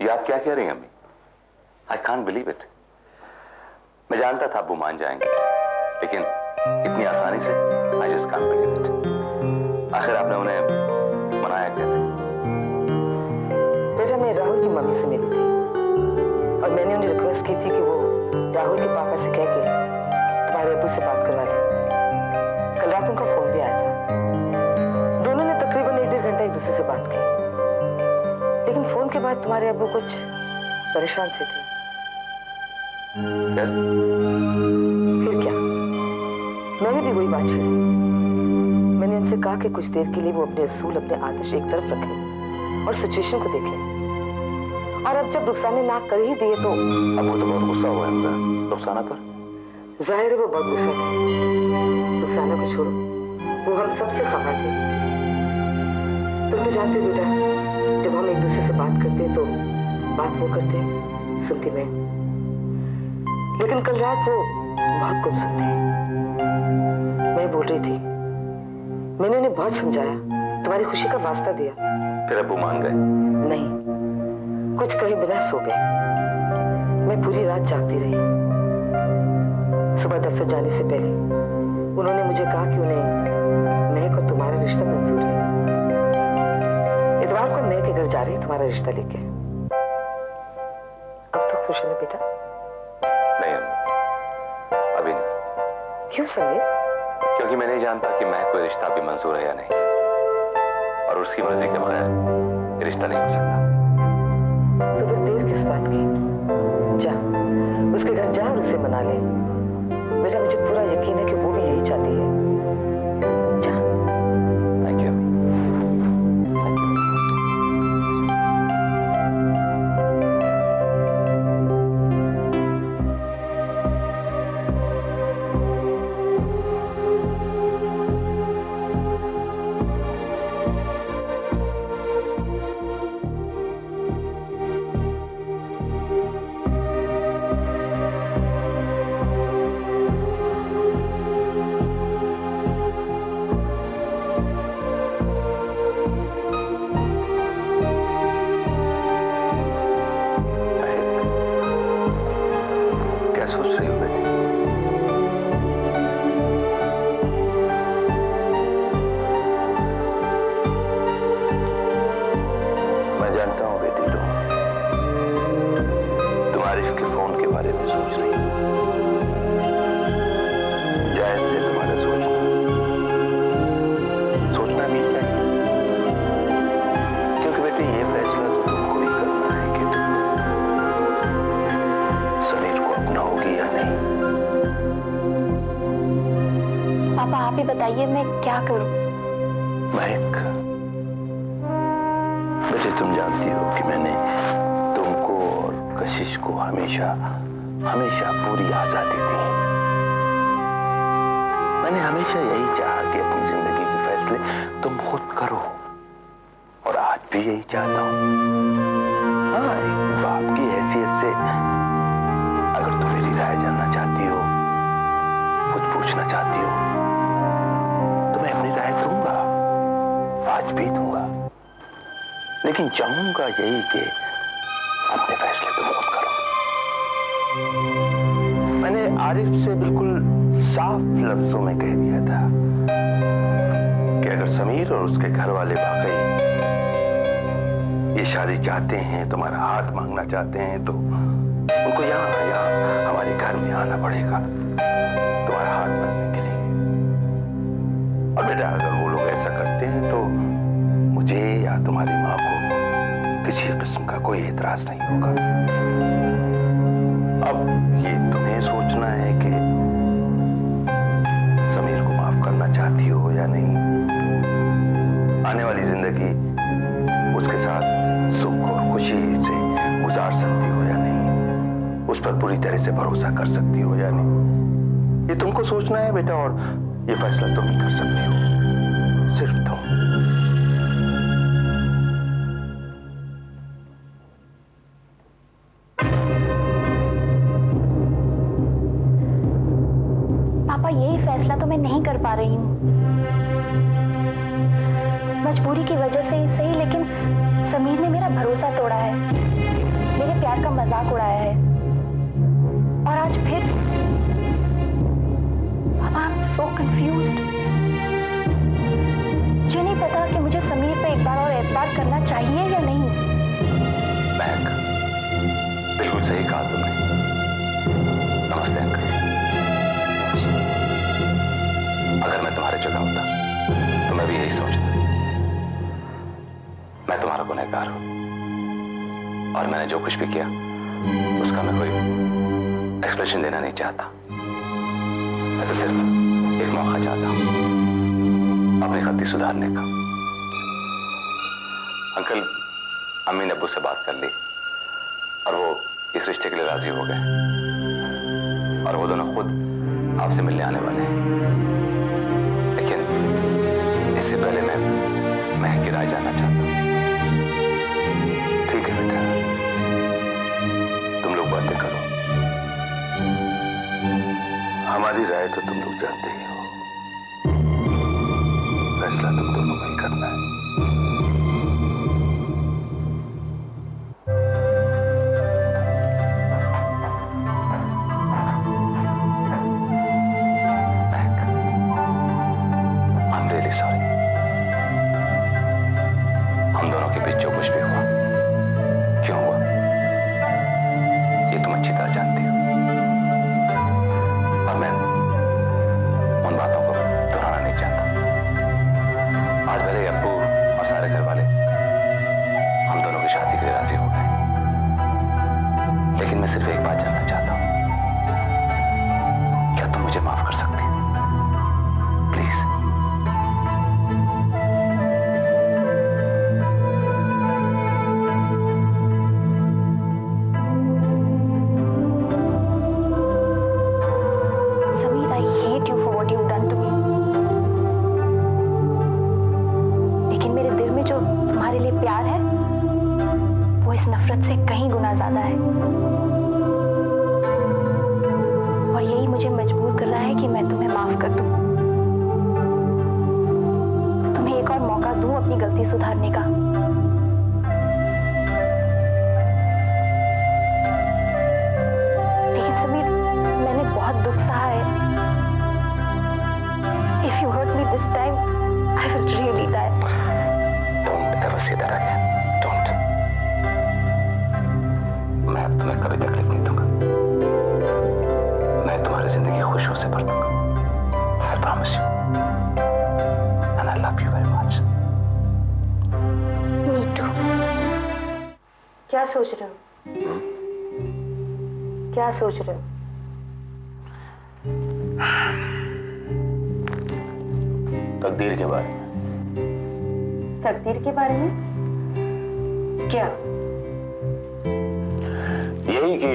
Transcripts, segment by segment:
ये आप क्या कह रही हैं अम्मी? I can't believe it. मैं जानता था अब्बू मान जाएंगे, लेकिन इतनी आसानी से I just can't believe it. आखिर आपने उन्हें मनाया कैसे? बेटा, मैं राहुल की मम्मी से मिली थी और मैंने उन्हें रिक्वेस्ट की थी कि वो राहुल के पापा से कह के तुम्हारे अब्बू से बात करवा दें। कल रात उनका फोन भी आया था। दोनों ने तकरीबन 1-1.5 घंटा एक दूसरे से बात की, लेकिन फोन के बाद तुम्हारे अब्बू कुछ परेशान से थे। क्या? फिर क्या, मैंने भी वही बात छेड़ी। मैंने उनसे कहा कि कुछ देर के लिए वो अपने असूल, अपने आदर्श एक तरफ रखें और सिचुएशन को देखें। और अब जब रुखसार ने ना कर ही दिए तो अब वो तो बहुत गुस्सा हुआ है उनका रुखसाना पर। जाहिर है वो बहुत गुस्सा थे। रुखसाना को छोड़ो, वो हम सबसे खफा थे। तुम तो जानते हो बेटा, जब हम एक दूसरे से बात करते हैं तो बात वो करते, सुनती मैं। लेकिन कल रात वो बहुत गुमसुम थे। मैं बोल रही थी, मैंने उन्हें बहुत समझाया, तुम्हारी खुशी का वास्ता दिया। फिर अब्बू मान गए? नहीं, कुछ कहे बिना सो गए। मैं पूरी रात जागती रही। सुबह दफ्तर जाने से पहले उन्होंने मुझे कहा कि उन्हें महक और तुम्हारा रिश्ता मंजूर है। इतवार को महक के घर जा रही तुम्हारा रिश्ता लेके। अब तो खुश है ना बेटा? नहीं अम्मी, अभी नहीं। क्यों समीर? क्योंकि मैं नहीं जानता कि महक कोई रिश्ता भी मंजूर है या नहीं, और उसकी मर्जी के बगैर ये रिश्ता नहीं हो सकता। तो फिर देर किस बात की? जा उसके घर जा और उससे मना ले। बेटा, मुझे पूरा यकीन है कि वो भी यही चाहती है। जा। थैंक यू अम्मी। सोच रही हो बेटी? मैं जानता हूं बेटी, तुम आरिफ के फोन के बारे में सोच रही हो। जायज है तुम्हारा सोचना भी चाहिए, क्योंकि बेटी ये फैसला तो तुमको ही करना है कि तुम समीर को अपनाओगी या नहीं। पापा आप ही बताइए, मैं क्या करूं? महक, बेटे तुम जानती हो कि मैंने तुमको और कशिश को हमेशा पूरी आजादी दी। मैंने हमेशा यही चाहा कि अपनी जिंदगी के फैसले तुम खुद करो, और आज भी यही चाहता हूं। हाँ, एक बाप की हैसियत से अगर तुम मेरी राय जानना चाहती हो, कुछ पूछना चाहती हो, तो मैं अपनी राय दूंगा, आज भी दूंगा। लेकिन चाहूंगा यही कि अपने फैसले तुम खुद करो। मैंने आरिफ से बिल्कुल साफ लफ्जों में कह दिया था कि अगर समीर और उसके घर वाले वाकई ये शादी चाहते हैं, तुम्हारा हाथ मांगना चाहते हैं, तो उनको यहाँ हमारे घर में आना पड़ेगा तुम्हारा हाथ मांगने के लिए। और बेटा, अगर वो लोग ऐसा करते हैं तो मुझे या तुम्हारी माँ को किसी किस्म का कोई एतराज नहीं होगा। अब ये तुम्हें सोचना है कि समीर को माफ करना चाहती हो या नहीं, आने वाली जिंदगी उसके साथ सुख और खुशी से गुजार सकती हो या नहीं, उस पर पूरी तरह से भरोसा कर सकती हो या नहीं, ये तुमको सोचना है बेटा, और ये फैसला तुम ही कर सकती हो, सिर्फ तुम। पापा यही फैसला तो मैं नहीं कर पा रही हूँ, मजबूरी की वजह से ही सही, लेकिन समीर ने मेरा भरोसा तोड़ा है। प्यार का मजाक उड़ाया है, और आज फिर। पापा, आई एम सो कंफ्यूज्ड। मुझे नहीं पता कि मुझे समीर पे एक बार और एतबार करना चाहिए या नहीं। महक, बिल्कुल सही कहा तुमने। नमस्ते अंकल। अगर मैं तुम्हारे जगह होता तो मैं भी यही सोचता। मैं तुम्हारा गुनहगार हूं, और मैंने जो कुछ भी किया उसका मैं कोई एक्सप्रेशन देना नहीं चाहता। मैं तो सिर्फ एक मौका चाहता हूं अपनी गलती सुधारने का। अंकल, अम्मी ने अब्बू से बात कर ली और वो इस रिश्ते के लिए राजी हो गए, और वो दोनों खुद आपसे मिलने आने वाले हैं। लेकिन इससे पहले मैं महक की राय जानना चाहता हूं। ठीक है बेटा, तुम लोग बातें करो। हमारी राय तो तुम लोग जानते ही हो। फैसला तुम दोनों को ही करना है। सॉरी, हम दोनों के बीच जो कुछ भी हुआ, क्यों हुआ, ये तुम अच्छी तरह जानती हो, और मैं उन बातों को दोहराना नहीं चाहता। आज भले अब्बू और सारे घर वाले हम दोनों की शादी के लिए राजी हो गए, लेकिन मैं सिर्फ एक बात जानना चाहता हूं, क्या तुम मुझे माफ कर सकती हो? प्लीज। इस नफरत से कहीं गुना ज्यादा है, और यही मुझे मजबूर कर रहा है कि मैं तुम्हें माफ कर दूं, तुम्हें एक और मौका दूं अपनी गलती सुधारने का। लेकिन समीर, मैंने बहुत दुख सहा है। If you hurt me this time, I will really die. Don't ever say that again. Don't. मैं अब तुम्हें कभी तकलीफ नहीं दूंगा। मैं तुम्हारी जिंदगी खुशियों से भर दूंगा। I promise you. And I love you very much. Me too. क्या सोच रहे हो? क्या सोच रहे हो? तकदीर के बारे में। तकदीर के बारे में? क्या? यही कि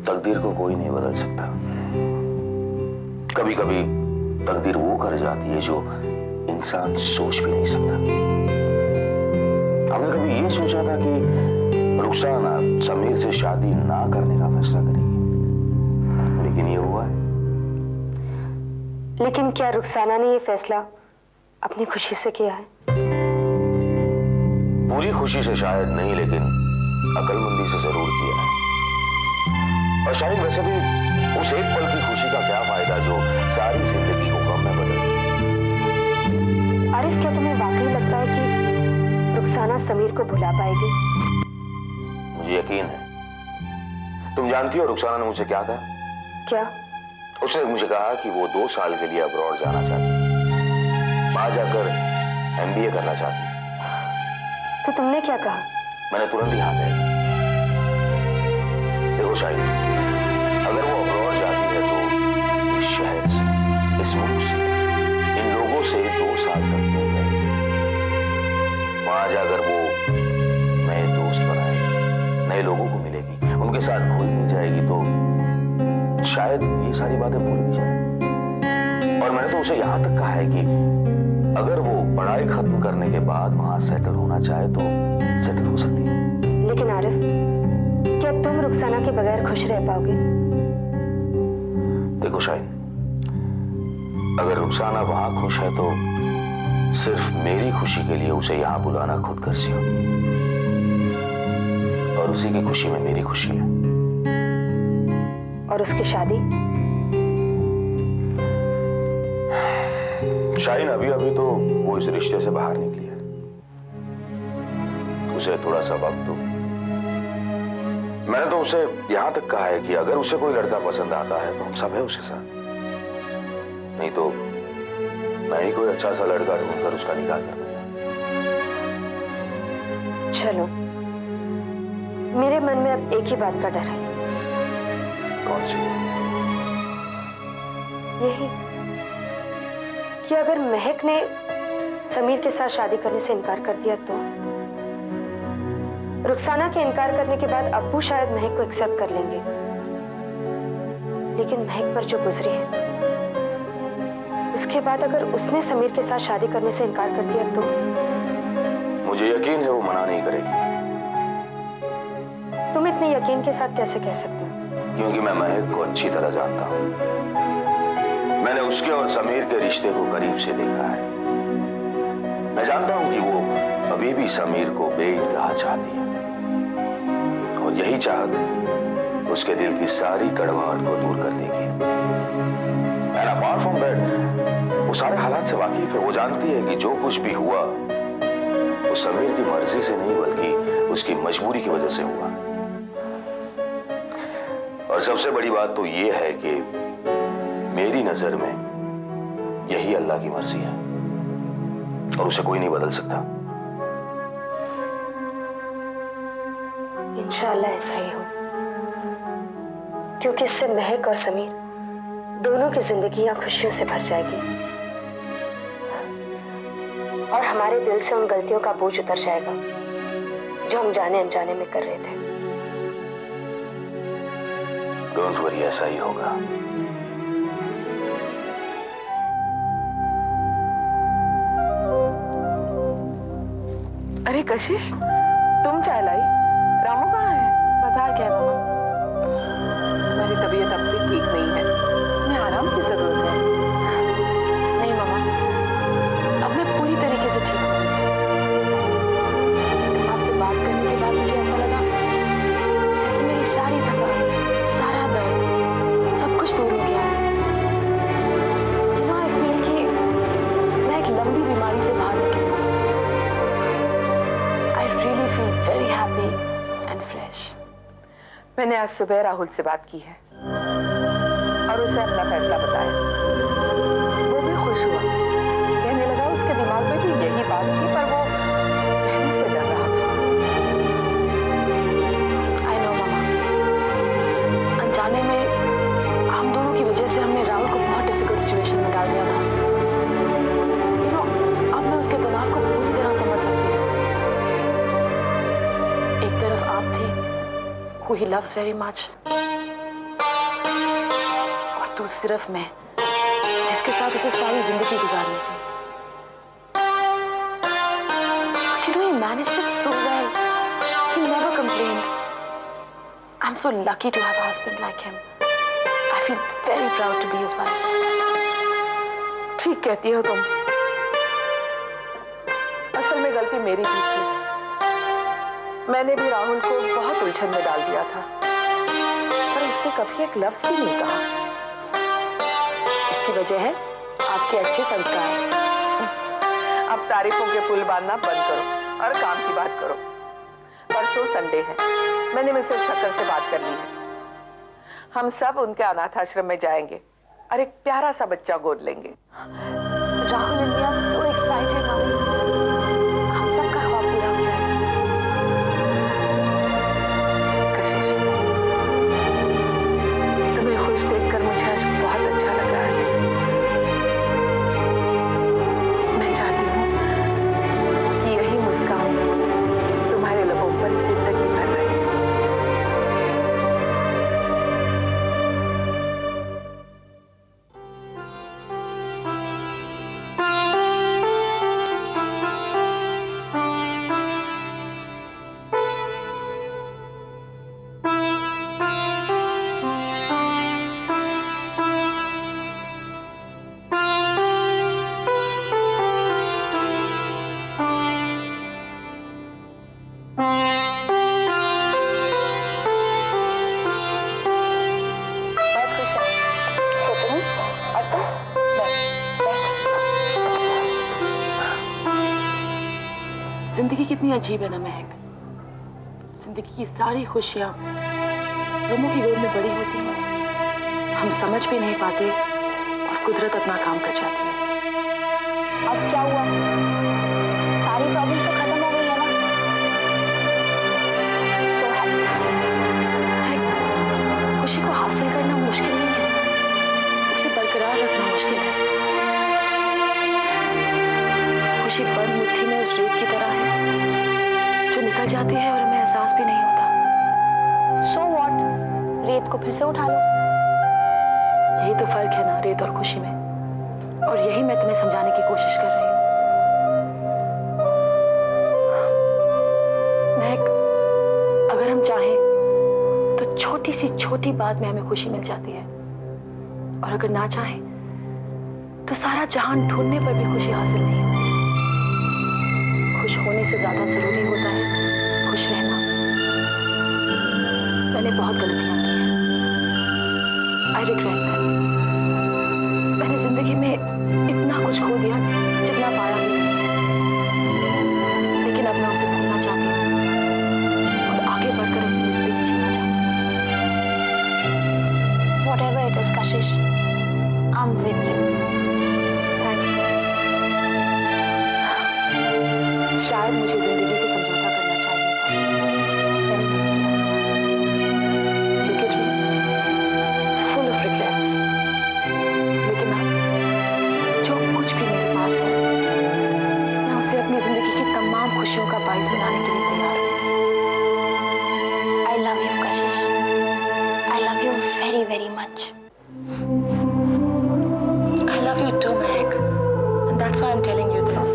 तकदीर को कोई नहीं बदल सकता। कभी कभी तकदीर वो कर जाती है जो इंसान सोच भी नहीं सकता। हमने कभी ये सोचा था कि रुखसाना समीर से शादी ना करने का फैसला करेगी, लेकिन ये हुआ है। लेकिन क्या रुखसाना ने ये फैसला अपनी खुशी से किया है? पूरी खुशी से शायद नहीं, लेकिन अकलमंदी से जरूर किया है। और शायद वैसे भी उस एक पल की खुशी का क्या फायदा जो सारी जिंदगी को गम में बदल दे। आरिफ, क्या तुम्हें वाकई लगता है कि रुखसाना समीर को भुला पाएगी? मुझे यकीन है। तुम जानती हो रुखसाना ने मुझे क्या कहा? क्या? उसने मुझे कहा कि वो 2 साल के लिए अब्रॉड जाना चाहती है, वहां जाकर MBA करना चाहती है। तो तुमने क्या कहा? मैंने तुरंत ही हाँ कह दिया। देखो शाहिद, अगर वो अब्रॉड जाती है तो इस शहर से, इस मुल्क से, इन लोगों से 2 साल तक दूर रहेगी। वहां जाकर वो नए दोस्त बनाएगी, नए लोगों को मिलेगी, उनके साथ घुल मिल जाएगी, तो शायद ये सारी बातें भूल भी जाए। और मैंने तो उसे यहां तक कहा है कि अगर वो पढ़ाई खत्म करने के बाद वहां सेटल होना चाहे तो सेटल हो सकती है। लेकिन आरिफ, क्या तुम रुखसाना के बगैर खुश रह पाओगे? देखो शाहिद, अगर रुखसाना वहां खुश है तो सिर्फ मेरी खुशी के लिए उसे यहां बुलाना खुदगर्जी होगी, और उसी की खुशी में मेरी खुशी है। और उसकी शादी? शाहीन, अभी अभी तो वो इस रिश्ते से बाहर निकली है। उसे थोड़ा सा वक्त दो। मैंने तो उसे यहां तक कहा है कि अगर उसे कोई लड़का पसंद आता है तो हम सब है उसके साथ, नहीं तो मैं ही कोई अच्छा सा लड़का ढूंढकर उसका निकाह कर दूंगा। चलो, मेरे मन में अब एक ही बात का डर है। कौन सी? यही कि अगर महक ने समीर के साथ शादी करने से इनकार कर दिया तो रुखसाना के इनकार करने के बाद अब्बू शायद महक को एक्सेप्ट कर लेंगे, लेकिन महक पर जो गुजरी है उसके बाद अगर उसने समीर के साथ शादी करने से इनकार कर दिया तो मुझे यकीन है वो मना नहीं करेगी। तुम इतने यकीन के साथ कैसे कह सकते हो? क्योंकि मैं महक को अच्छी तरह जानता हूं। मैंने उसके और समीर के रिश्ते को करीब से देखा है। मैं जानता हूं कि वो अभी भी समीर को बेइंतहा चाहती है और यही चाहत उसके दिल की सारी कड़वाहट को दूर कर देगी। एंड अपार्ट फ्रॉम दैट, वो सारे हालात से वाकिफ है। वो जानती है कि जो कुछ भी हुआ वो समीर की मर्जी से नहीं बल्कि उसकी मजबूरी की वजह से हुआ। और सबसे बड़ी बात तो ये है कि मेरी नजर में यही अल्लाह की मर्जी है और उसे कोई नहीं बदल सकता। इंशाअल्लाह ऐसा ही हो, क्योंकि इससे महक और समीर दोनों की जिंदगियां खुशियों से भर जाएगी और हमारे दिल से उन गलतियों का बोझ उतर जाएगा जो हम जाने अनजाने में कर रहे थे। डोंट वरी, ऐसा ही होगा। अरे कशिश, तुम चाय लाई? रामू कहाँ है? बाजार गया है मामा। तुम्हारी तबीयत अब भी ठीक नहीं है, तुम्हें आराम की जरूरत है। नहीं मामा, अब मैं पूरी तरीके से ठीक हूँ। आपसे बात करने के बाद मुझे ऐसा लगा जैसे मेरी सारी थकान, सारा दर्द, सब कुछ दूर हो गया। आई फील कि मैं एक लंबी बीमारी से बाहर निकली हूँ। Very happy and fresh. मैंने आज सुबह राहुल से बात की है और उसे अपना फैसला बताया। वो भी खुश हुआ। कहने लगा उसके दिमाग में भी यही बात थी, पर वो कहने से डर रहा था। I know मामा, अनजाने में हम दोनों की वजह से हमने राहुल को बहुत डिफिकल्ट सिचुएशन में डाल दिया था। अब मैं उसके तनाव को पूरी तरह समझ सकती हूँ। एक तरफ आप थे who he loves very much, और दूसरी तरफ मैं जिसके साथ उसे सारी जिंदगी गुजारनी थी। But he managed it so well. He never complained. I'm so lucky to have a husband like him. I feel very proud to be his wife. ठीक कहती हो तुम। असल में गलती मेरी भी थी। मैंने भी राहुल को बहुत उलझन में डाल दिया था, पर उसने कभी एक लफ्ज भी नहीं कहा। इसकी वजह है आपके अच्छे संस्कार। अब तारीफों के पुल बांधना बंद करो और काम की बात करो। परसों संडे है, मैंने मिसेस शक्कर से बात कर ली है। हम सब उनके अनाथ आश्रम में जाएंगे और एक प्यारा सा बच्चा गोद लेंगे। Rahul and we are so excited, mummy. हम सबका ख्वाब पूरा हो जाएगा। कशिश, तुम्हें खुश देखकर मुझे आज बहुत अच्छा लग रहा है। मैं चाहती हूँ कि यही मुस्कान तुम्हारे लबों पर जिंदगी भर रहे। कितनी अजीब है ना महक। जिंदगी की सारी खुशियां गमों की गोद में बड़ी होती हैं, हम समझ भी नहीं पाते और कुदरत अपना काम कर जाती है। अब क्या हुआ? सारी प्रॉब्लम्स तो खत्म हो गई है ना? So happy. खुशी को हासिल करना मुश्किल नहीं है, उसे बरकरार रखना मुश्किल है। खुशी बंद मुट्ठी में उस रेत की तरह है जो निकल जाती है और हमें एहसास भी नहीं होता। So what? रेत को फिर से उठा लो। यही तो फर्क है ना रेत और खुशी में, और यही मैं तुम्हें समझाने की कोशिश कर रही हूँ। महक, अगर हम चाहें तो छोटी सी छोटी बात में हमें खुशी मिल जाती है, और अगर ना चाहें तो सारा जहान ढूंढने पर भी खुशी हासिल नहीं होती। खुश होने से ज्यादा जरूरी होता है खुश रहना। मैंने बहुत गलतियां की हैं। I regret that. मैंने जिंदगी में इतना कुछ खो दिया जितना पाया भी नहीं, लेकिन अब मैं उसे भूलना चाहती हूँ और आगे बढ़कर अपनी जिंदगी जीना चाहती हूँ। Whatever it is, Kashish, I'm with you. Thanks. शायद मुझे जिंदगी से समझौता करना चाहिए था, मैंने नहीं किया। Look at me, full of regrets. लेकिन अब जो कुछ भी मेरे पास है, मैं उसे अपनी जिंदगी की तमाम खुशियों का बाइस बनाने के लिए तैयार हूँ। I love you, Kashish. I love you very, very much. I love you too, Mahek, and that's why I'm telling you this.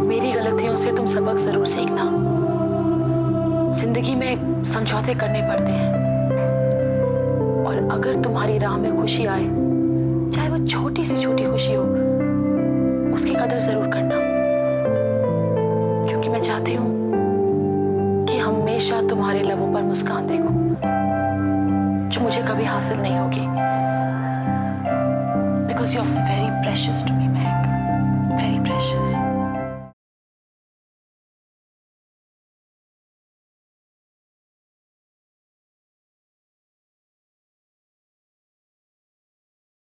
मेरी गलतियों से तुम सबक जरूर सीखना। जिंदगी में समझौते करने पड़ते हैं, और अगर तुम्हारी राह में खुशी आए, चाहे वो छोटी से छोटी खुशी हो, उसकी कदर जरूर करना, क्योंकि मैं चाहती हूँ कि हमेशा तुम्हारे लबों पर मुस्कान देखूं, जो मुझे कभी हासिल नहीं होगी। Because you're very precious to me, Mahek. Very precious.